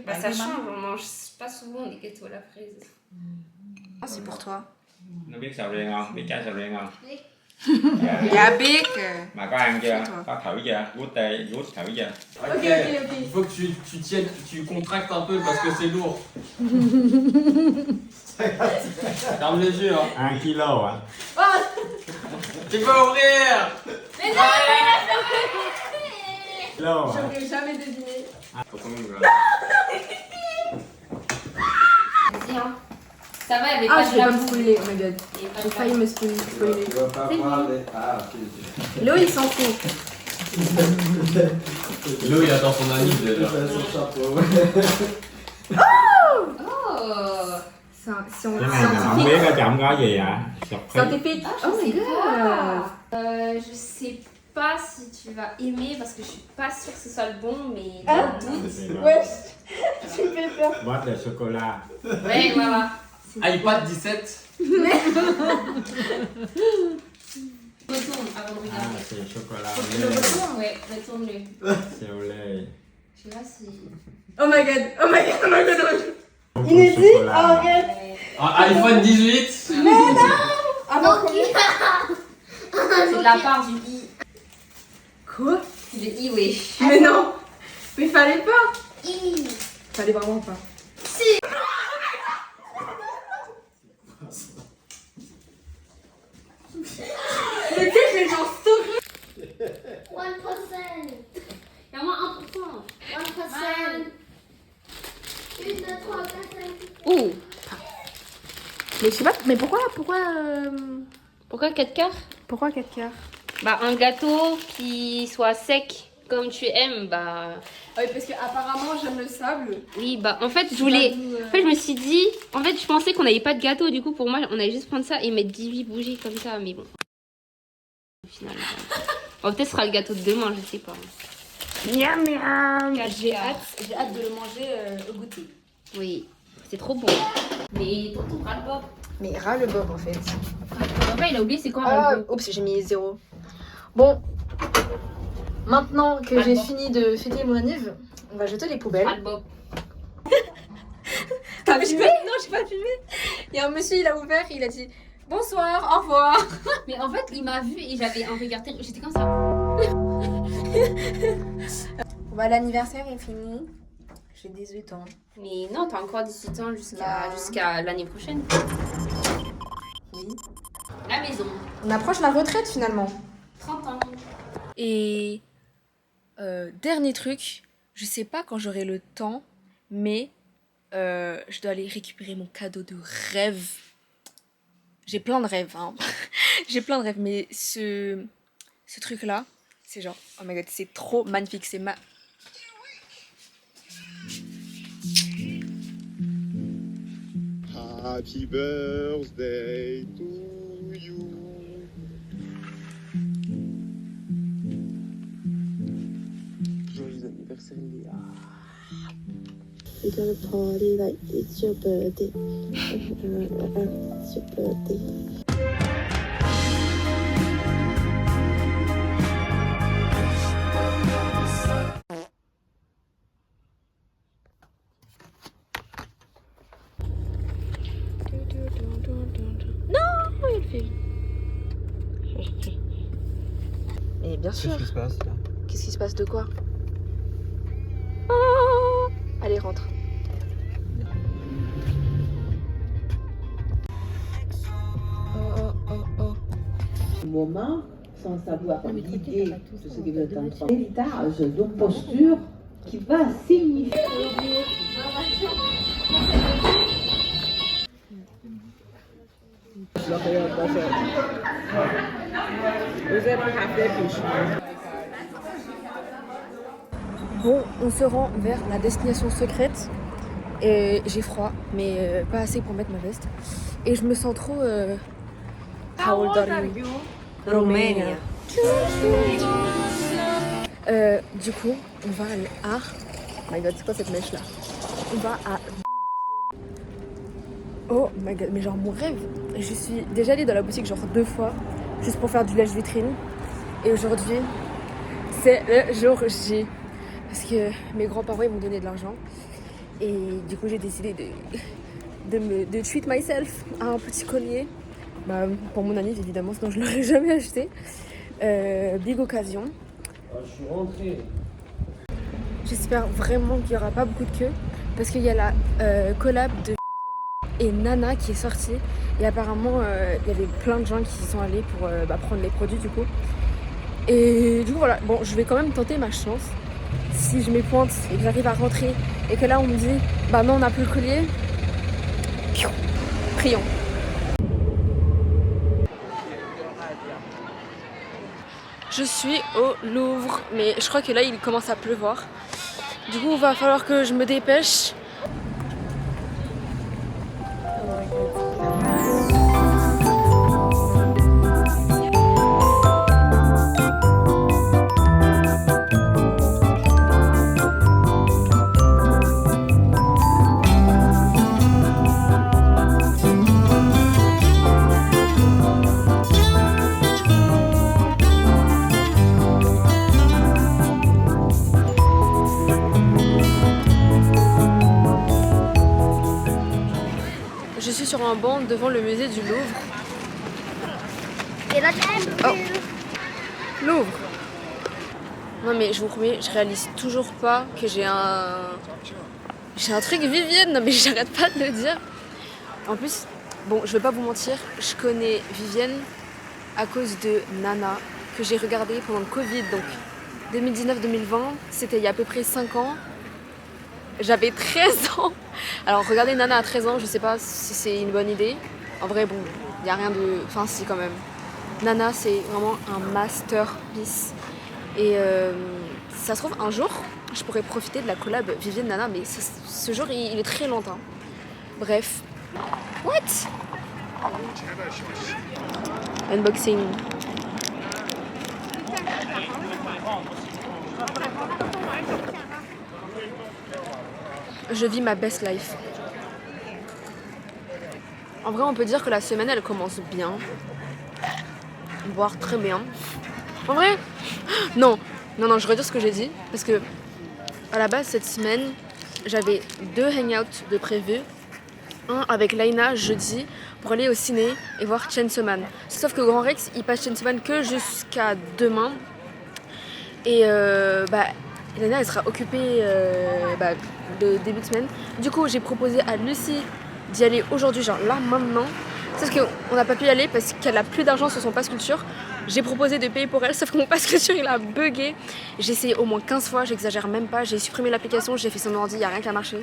Bah ça change, on mange pas souvent des gâteaux à la fraise. Ah, c'est pour toi. Nó biết sầu riêng không? Biết trái sầu riêng không? Biết. Dạ biết. Mà có ăn chưa? Có thử chưa? Gút thử chưa? Ok, il faut que tu tiennes, tu contractes un peu parce que c'est lourd. Ferme les yeux, hein. 1 kilo à? Tu peux ouvrir. Mais non, Kilo à? J'aurais jamais deviné. Faut không ngờ. vas-y hein. Ça va, elle est Ah, pas je de vais la pas me boue. spoiler, oh my god. Elle est pas J'ai de failli la me spoiler. Tu vas pas voir les... Ah, ok. Léo, il s'en fout. Léo, il attend son ami déjà. Son chapeau. boue. Oh. C'est un Cái này là không biết ở trong có gì ạ? Sọc khí. scientifique. Ah, je Oh my sais god. pas. Je sais pas si tu vas aimer parce que je suis pas sûre que ce soit le bon, mais Ah. dans le doute. Wesh, tu me fais peur. Boîte de chocolat. Ouais, voilà. iPad 17. Retourne avant de À, regarder. c'est chocolat au Le lait. retourne, ouais, retourne-le. C'est au lait. Je sais pas si. Oh my god, oh my god, oh my god, oh my god. Beaucoup Il de est dit, chocolat. arrête. Ouais. iPhone 18. Ah non, combien? C'est de la part du i. Quoi? De i, wesh. Mais non. Mais fallait pas. I. Fallait vraiment pas. Mais tu sais, j'ai genre story. 1%. Il y a moins 1%. 1%. 1, 2, 3, 4, 5. Ouh. Mais je sais pas, mais pourquoi Pourquoi 4 quarts? pourquoi 4 quarts? Bah, un gâteau qui soit sec comme tu aimes, bah. Oui, parce que apparemment j'aime le sable. Oui, bah, en fait, je voulais. En fait, je me suis dit. En fait, je pensais qu'on n'avait pas de gâteau. Du coup, pour moi, on allait juste prendre ça et mettre 18 bougies comme ça. Mais bon. Au final. Bon, peut-être ce sera le gâteau de demain, je sais pas. Miam miam. J'ai J'ai hâte de le manger au goûter. Oui, c'est trop bon. Mais tonton ras le bob. Mais ras le bob en fait. Papa, il a oublié c'est quoi Ah, un bob. oups, j'ai mis 0. Bon, maintenant que Ras le j'ai bob. fini de fêter mon anniv, on va jeter les poubelles. Ras le bob. T'as filmé? Non, j'ai pas filmé. Il y a un monsieur, il a ouvert, il a dit bonsoir, au revoir. Mais en fait, il m'a vu et j'avais un regard terrible. J'étais comme ça. Bah, l'anniversaire est fini. J'ai 18 ans. Mais non, t'as encore 18 ans Bah. jusqu'à l'année prochaine. Oui. La maison. On approche la retraite finalement. 30 ans. Et dernier truc, je sais pas quand j'aurai le temps, mais je dois aller récupérer mon cadeau de rêve. J'ai plein de rêves, hein. J'ai plein de rêves, mais ce truc-là, c'est genre, oh my god, c'est trop magnifique, c'est ma... Happy birthday to you. Joyeux anniversaire Léa. We're gonna party like it's your birthday. It's your birthday. Non, il fait... Mais bien sûr. Qu'est-ce qui se passe là? Qu'est-ce qui se passe de quoi? Oh, allez, rentre. Oh, oh, oh, oh. Moment, sans savoir l'idée de ce que vous êtes en train de héritage de posture qui va signifier. Bon, on se rend vers la destination secrète. Et j'ai froid, mais pas assez pour mettre ma veste. Et je me sens trop... How old are you? Romania. Du coup, on va aller à... Oh my god, c'est quoi cette mèche là? On va à... Oh my god, mais genre mon rêve. Je suis déjà allée dans la boutique genre 2 fois, juste pour faire du lèche-vitrine. Et aujourd'hui, c'est le jour J. Parce que mes grands-parents ils m'ont donné de l'argent. Et du coup j'ai décidé de treat myself à un petit collier. Bah, pour mon anniv évidemment, sinon je l'aurais jamais acheté. Big occasion. Je suis rentré. J'espère vraiment qu'il n'y aura pas beaucoup de queue parce qu'il y a la collab de et Nana qui est sortie et apparemment il y avait plein de gens qui y sont allés pour prendre les produits du coup. Et du coup voilà, bon je vais quand même tenter ma chance. Si je m'épointe et que j'arrive à rentrer et que là on me dit bah non on n'a plus le collier, prions. Je suis au Louvre, mais je crois que là il commence à pleuvoir. Du coup il va falloir que je me dépêche. Je suis sur un banc devant le musée du Louvre. Oh. Louvre. Non mais je vous promets, je réalise toujours pas que j'ai un truc Vivienne, non mais j'arrête pas de le dire. En plus, bon je vais pas vous mentir, je connais Vivienne à cause de Nana, que j'ai regardé pendant le Covid, donc 2019-2020, c'était il y a à peu près 5 ans. J'avais 13 ans. Alors regarder Nana à 13 ans, je sais pas si c'est une bonne idée. En vrai bon, il y a rien de... Enfin si quand même. Nana c'est vraiment un masterpiece. Et ça se trouve un jour, je pourrais profiter de la collab Vivienne Nana, mais ce jour il est très longtemps. Bref. What? Unboxing. Je vis ma best life. En vrai, on peut dire que la semaine, elle commence bien. Voire très bien. En vrai, non, je redis ce que j'ai dit. Parce que, à la base, cette semaine, j'avais 2 hangouts de prévus. Un avec Laina jeudi pour aller au ciné et voir Chainsaw Man. Sauf que Grand Rex, il passe Chainsaw Man que jusqu'à demain. Et Laina, elle sera occupée le début de semaine. Du coup, j'ai proposé à Lucie d'y aller aujourd'hui, genre là, maintenant. Sauf qu'on n'a pas pu y aller parce qu'elle a plus d'argent sur son pass culture. J'ai proposé de payer pour elle, sauf que mon pass culture, il a bugué. J'ai essayé au moins 15 fois, j'exagère même pas. J'ai supprimé l'application, j'ai fait son ordi, il n'y a rien qui a marché.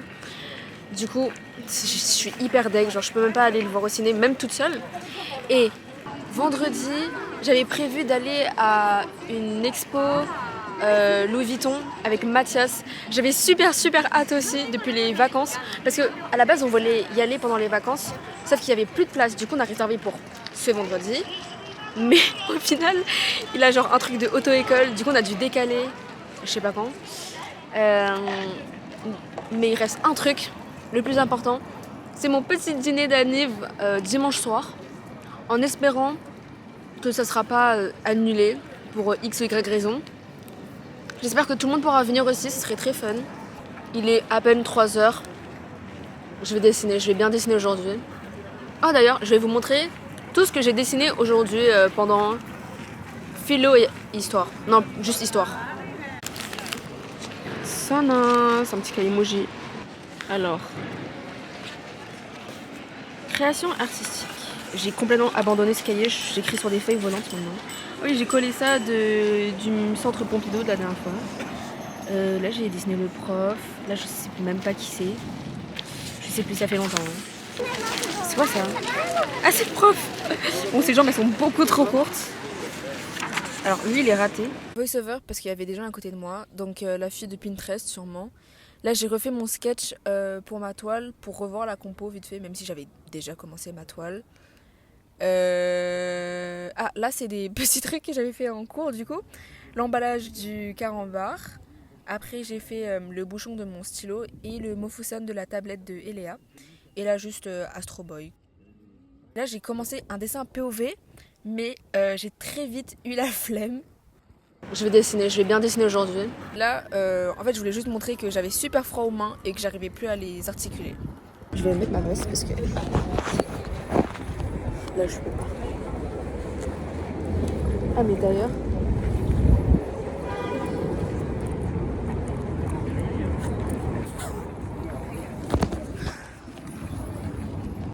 Du coup, je suis hyper deg, genre je peux même pas aller le voir au ciné, même toute seule. Et vendredi, j'avais prévu d'aller à une expo Louis Vuitton avec Mathias. J'avais super hâte aussi depuis les vacances parce que à la base on voulait y aller pendant les vacances, sauf qu'il y avait plus de place. Du coup on a réservé pour ce vendredi, mais au final il a genre un truc de auto-école, du coup on a dû décaler, je sais pas quand. Mais il reste un truc, le plus important, c'est mon petit dîner d'anniv dimanche soir, en espérant que ça sera pas annulé pour X ou Y raison. J'espère que tout le monde pourra venir aussi, ce serait très fun. Il est à peine 3h. Je vais bien dessiner aujourd'hui. Ah d'ailleurs, je vais vous montrer tout ce que j'ai dessiné aujourd'hui pendant philo et histoire. Non, juste histoire. Ça, c'est un petit cahier emoji. Alors, création artistique. J'ai complètement abandonné ce cahier, j'écris sur des feuilles volantes maintenant. Oui, j'ai collé ça du centre Pompidou de la dernière fois. Là, j'ai dessiné le prof. Là, je sais même pas qui c'est. Je sais plus, ça fait longtemps. Hein. C'est quoi ça? Ah, c'est le prof. Bon, ces jambes, elles sont beaucoup trop courtes. Alors, lui, il est raté. Voice-over, parce qu'il y avait des gens à côté de moi. Donc, la fille de Pinterest, sûrement. Là, j'ai refait mon sketch pour ma toile, pour revoir la compo vite fait, même si j'avais déjà commencé ma toile. Ah, là, c'est des petits trucs que j'avais fait en cours, du coup. L'emballage du carambar. Après, j'ai fait le bouchon de mon stylo et le Mofusan de la tablette de Eléa. Et là, juste Astro Boy. Là, j'ai commencé un dessin POV, mais j'ai très vite eu la flemme. Je vais dessiner, je vais bien dessiner aujourd'hui. Là, en fait, je voulais juste montrer que j'avais super froid aux mains et que j'arrivais plus à les articuler. Je vais mettre ma veste parce que... Là, je peux pas. Ah, mais d'ailleurs...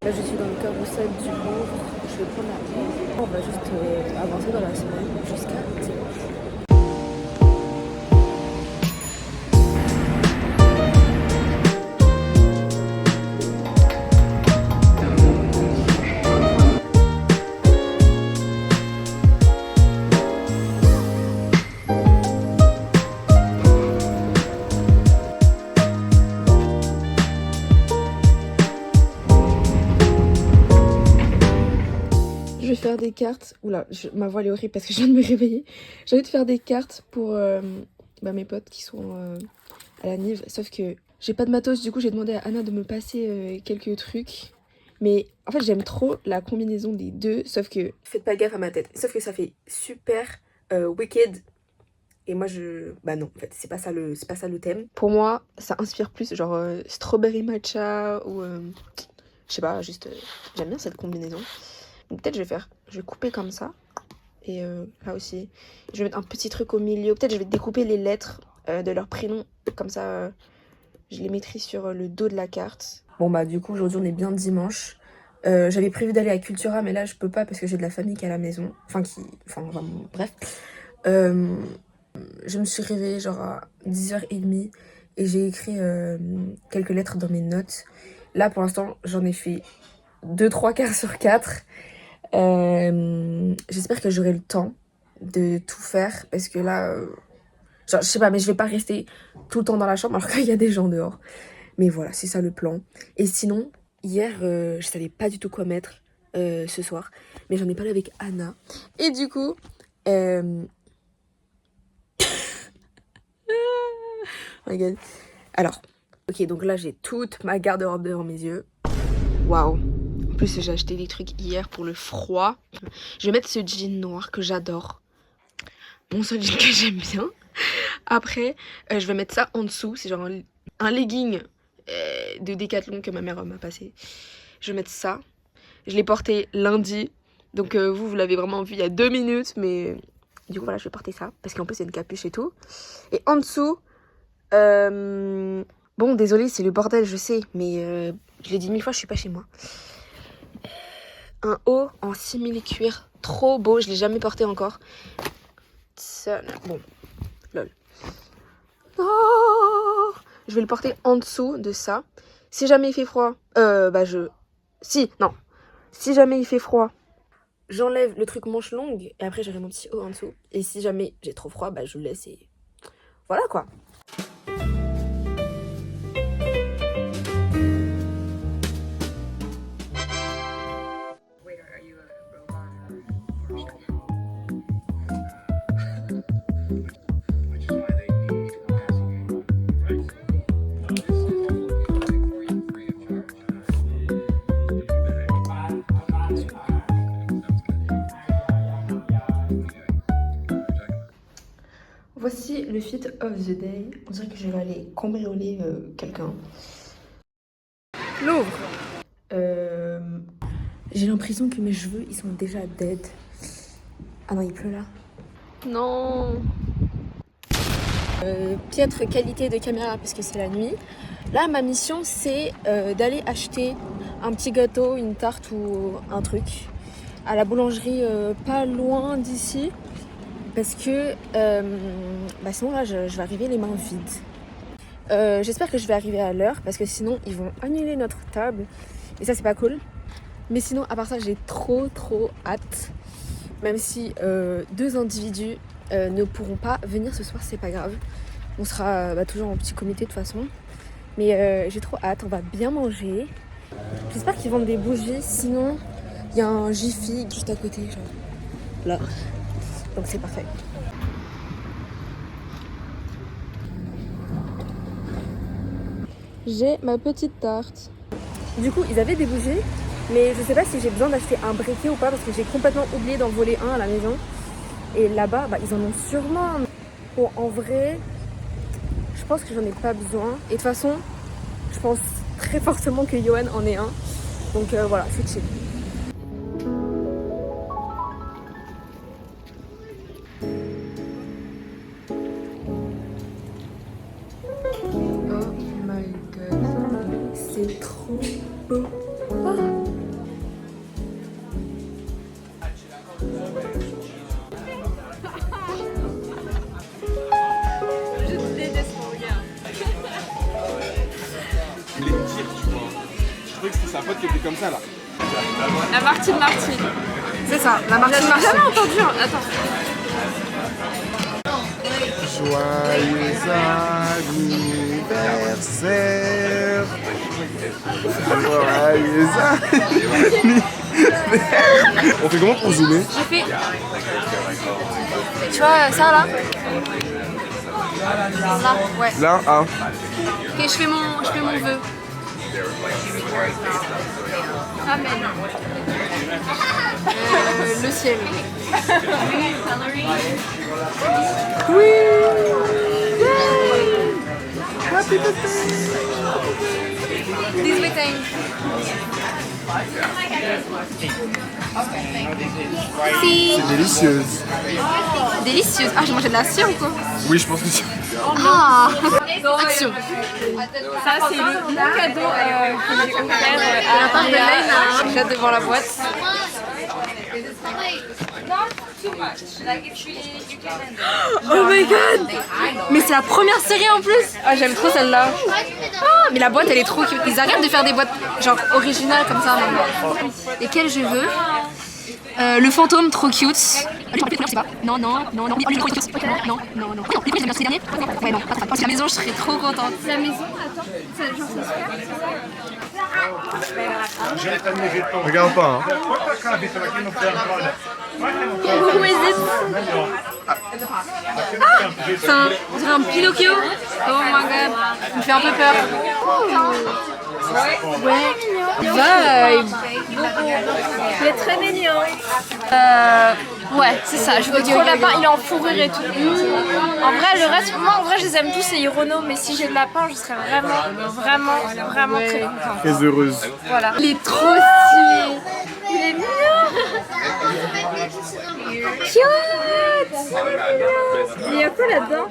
Là, je suis dans le carrousel du Louvre. Je vais prendre la pause. On va juste avancer dans la semaine jusqu'à dimanche. Je vais faire des cartes. Oula, ma voix elle est horrible parce que je viens de me réveiller. J'ai envie de faire des cartes pour mes potes qui sont à la Nive. Sauf que j'ai pas de matos, du coup j'ai demandé à Anna de me passer quelques trucs. Mais en fait j'aime trop la combinaison des deux. Sauf que faites pas gaffe à ma tête. Sauf que ça fait super wicked. Et moi bah non, en fait c'est pas ça le thème. Pour moi ça inspire plus genre strawberry matcha ou je sais pas, juste j'aime bien cette combinaison. Peut-être je vais couper comme ça. Et là aussi, je vais mettre un petit truc au milieu. Peut-être je vais découper les lettres de leur prénom. Comme ça, je les mettrai sur le dos de la carte. Bon bah du coup, aujourd'hui on est bien dimanche. J'avais prévu d'aller à Cultura, mais là je peux pas parce que j'ai de la famille qui est à la maison. Bref. Je me suis réveillée genre à 10h30 et j'ai écrit quelques lettres dans mes notes. Là pour l'instant, j'en ai fait 3 quarts sur 4. J'espère que j'aurai le temps de tout faire parce que là genre, je sais pas, mais je vais pas rester tout le temps dans la chambre alors qu'il y a des gens dehors. Mais voilà, c'est ça le plan. Et sinon hier je savais pas du tout quoi mettre ce soir, mais j'en ai parlé avec Anna et du coup oh my god. Alors ok, donc là j'ai toute ma garde-robe devant mes yeux. Waouh. En plus, j'ai acheté des trucs hier pour le froid. Je vais mettre ce jean noir que j'adore. Mon seul jean que j'aime bien. Après, je vais mettre ça en dessous. C'est genre un legging de Decathlon que ma mère m'a passé. Je vais mettre ça. Je l'ai porté lundi. Donc vous l'avez vraiment vu il y a 2 minutes. Mais du coup, voilà, je vais porter ça. Parce qu'en plus, c'est une capuche et tout. Et en dessous... Bon, désolé, c'est le bordel, je sais. Mais je l'ai dit 1000 fois, je suis pas chez moi. Un haut en simili cuir, trop beau, je l'ai jamais porté encore. Ça, bon, lol. Oh, je vais le porter en dessous de ça. Si jamais il fait froid, Si jamais il fait froid, j'enlève le truc manche longue et après j'aurai mon petit haut en dessous. Et si jamais j'ai trop froid, bah je le laisse et voilà quoi. Voici le fit of the day. On dirait que je vais aller cambrioler quelqu'un. Louvre. J'ai l'impression que mes cheveux, ils sont déjà dead. Ah non, il pleut là. Non. Piètre qualité de caméra parce que c'est la nuit. Là, ma mission, c'est d'aller acheter un petit gâteau, une tarte ou un truc à la boulangerie pas loin d'ici. Parce que sinon là je vais arriver les mains vides. J'espère que je vais arriver à l'heure parce que sinon ils vont annuler notre table et ça c'est pas cool. Mais sinon à part ça j'ai trop hâte. Même si 2 individus ne pourront pas venir ce soir, c'est pas grave. On sera toujours en petit comité de toute façon. Mais j'ai trop hâte, on va bien manger. J'espère qu'ils vendent des bougies, sinon il y a un Jiffy juste à côté, genre là. Donc c'est parfait. J'ai ma petite tarte. Du coup, ils avaient des bougies, mais je sais pas si j'ai besoin d'acheter un briquet ou pas parce que j'ai complètement oublié d'en voler un à la maison. Et là-bas, bah, ils en ont sûrement. Bon, en vrai, je pense que j'en ai pas besoin. Et de toute façon, je pense très fortement que Johan en est un. Donc voilà, c'est chill. Oh my god, c'est trop beau. Ah. C'est un pote qui était comme ça là. La Martine. C'est ça, la Martine. J'ai jamais entendu. Attends. Joyeux anniversaire. Joyeux anniversaire. On fait comment pour zoomer? J'ai fait. Tu vois ça là? Là, ouais. Là, ah. Ok, je fais mon vœu. Amen. Le ciel. Oui. Happy birthday. This way, thank. C'est délicieuse. Délicieuse. Ah, j'ai mangé de la cire ou quoi? Oui, je pense que c'est. Ah. Action. Ça, c'est le bon cadeau que j'ai offert à la part de Laina. Là devant la boîte. Oh my god! Mais c'est la première série en plus! Ah, j'aime trop celle-là. Ah, mais la boîte elle est trop cute. Ils arrêtent de faire des boîtes genre originales comme ça maintenant. Lesquelles je veux? Le fantôme trop cute. Non. Les trop cute. Non. Les prix j'aime bien ces derniers. Ouais, non, pas parce que la maison je serais trop contente. La maison, attends, ça, genre, c'est super. Regarde pas, hein. Who is it? On dirait un Pinocchio. Oh my god, il me fait un peu peur. Ouais. Vibe. Il est très mignon. Ouais, c'est ça. Je veux Trop lapin, il est en fourrure et tout. En vrai, le reste, moi en vrai, je les aime tous, c'est Hirono, mais si j'ai le lapin, je serais vraiment très contente. Très heureuse. Voilà. Il est trop stylé. Il est mignon. Il y a quoi là-dedans?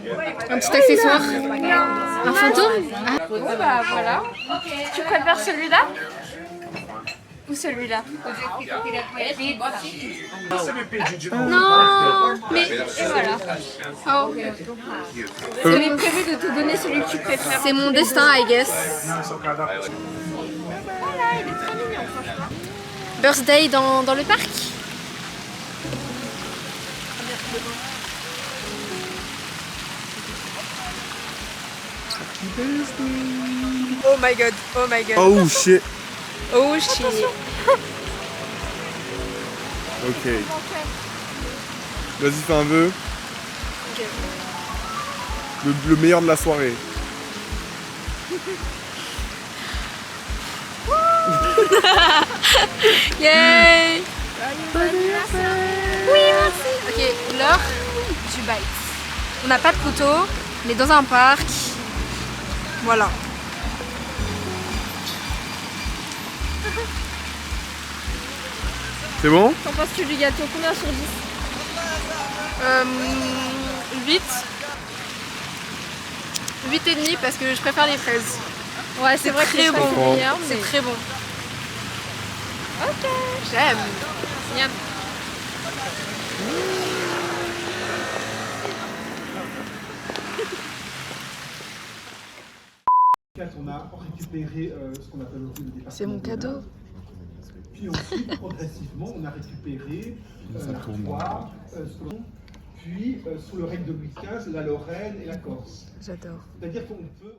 Un petit accessoire. Un fantôme. Bon bah voilà. Tu préfères celui-là? Ou celui-là? Non. Mais Et voilà. oh. J'avais prévu de te donner celui que tu préfères. C'est mon destin, I guess. Birthday dans le parc. Oh my god. Oh shit. Oh shit. Ok. Vas-y, fais un vœu. Le meilleur de la soirée. Yay! Oui, merci. Ok, l'heure du bite. On n'a pas de couteau, on est dans un parc. Voilà. C'est bon? Qu'en penses-tu du gâteau? Combien sur 10? 8. 8,5 parce que je préfère les fraises. Ouais, c'est vrai que très c'est bon. meilleur, mais... C'est très bon. Ok. J'aime. Miam. On a récupéré ce qu'on appelle aujourd'hui le département. C'est mon cadeau. Puis ensuite, progressivement, on a récupéré l'Artois, puis sous le règne de Louis XV, la Lorraine et la Corse. J'adore. C'est-à-dire qu'on peut...